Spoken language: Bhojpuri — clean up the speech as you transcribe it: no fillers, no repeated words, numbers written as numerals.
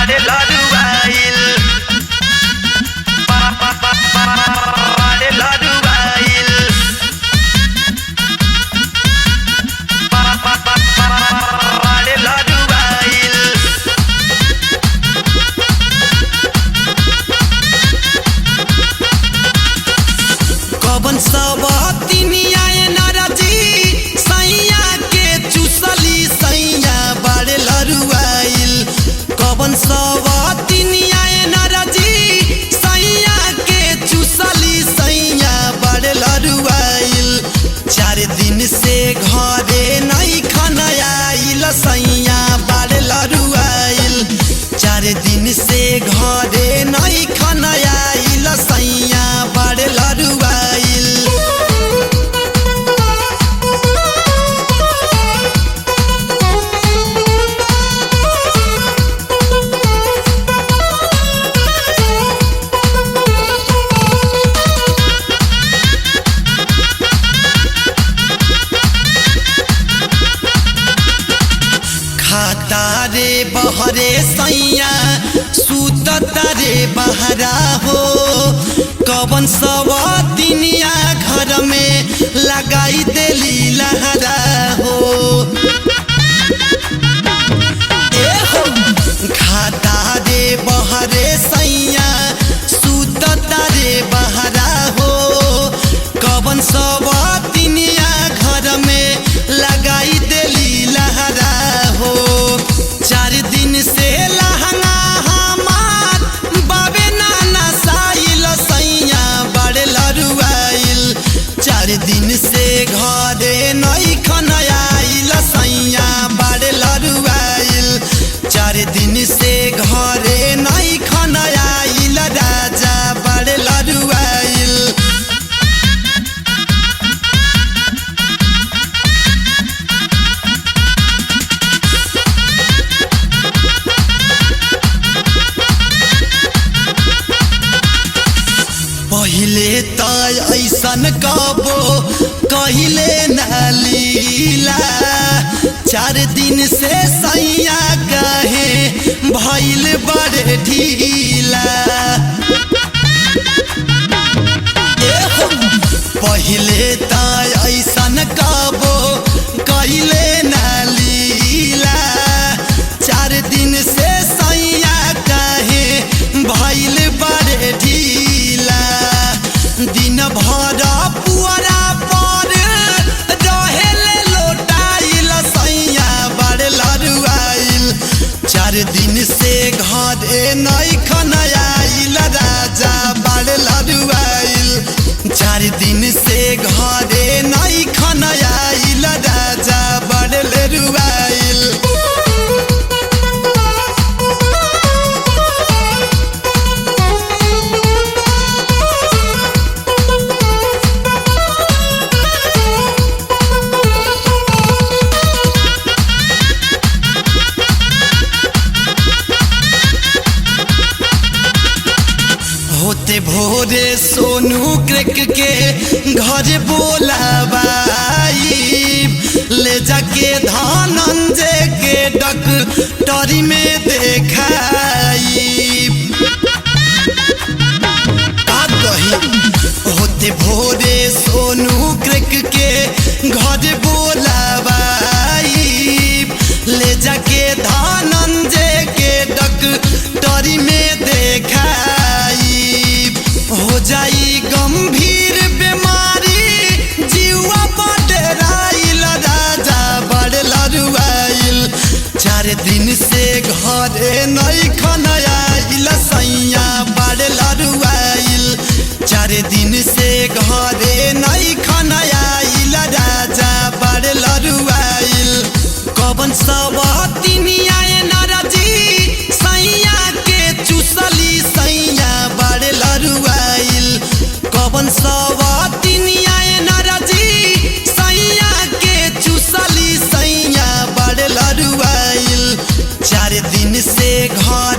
बाड़े लड़ुआइल बाड़े लड़ुआइल बाड़े लड़ुआइल। कवन सबतिनिया नरजी सैया के चुसली सैया बाड़े लड़ुआइल। कवन सबतिनिया नरजी सैया के चुसली सैया बाड़े लड़ुआइल। 4 दिन से घरे नहीं खनाइल सैया बाड़े लड़ुआइल। 4 दिन से घरे नहीं खनाइल सैया बाड़े लड़ुआइल। खाता रे बहरे सैया सुतता रे बहरा हो। कवन सबतिनिया घर में लगाई देली लहरा हो। खाता रे बहरे सैया सुतता रे बहरा हो। कवन सबतिनिया घर में लगाई देली लहरा हो। 4 दिन से लहंगा हमार बाबे नाना साइल सैया बाड़े लड़ुआइल। 4 दिन से घरे नहीं खनाइल सैया बाड़े लड़ुआइल। 4 दिन से घरे नहीं खनाइल राजा बाड़े लड़ुआइल। पहिले त ऐसन कबो कहिले नालीला। 4 दिन से सैया कहे भइल बड़े ढीला। पहिले त ऐसन कबो कहिले नालीला। 4 दिन से सैया कहे भइल बड़े ढीला। दिन भर पुअरा पर रहेले लोटाइल सैया बाड़े लड़ुआइल। 4 दिन से घरे नहीं खनाइल राजा बाड़े लड़ुआइल। 4 दिन से घरे नहीं खनाइल राजा बाड़े लड़ुआइल। होते भोरे सोनू क्रेक के घर बोलाबाई। ले जाके धनंजय के डॉक्टरी में देखाई। होते भोरे सोनू क्रेक के घर बोलाबाई। ले जाके धनंजय के डॉक्टरी में देखाई। हो जाई गंभीर बीमारी जीवा बडराइल राजा बाड़े लड़ुआइल। 4 दिन से घरे नहीं खनाइल सैया बाड़े लड़ुआइल। 4 दिन से घरे नहीं खनाइल राजा बाड़े लड़ुआइल। कवन सबतिनिया नरजी सैया के चुसली सैया बाड़े लड़ुआइल। कवन सबतिनिया नरजी सैया के चुसली सैया बाड़े लड़ुआइल। 4 दिन से घर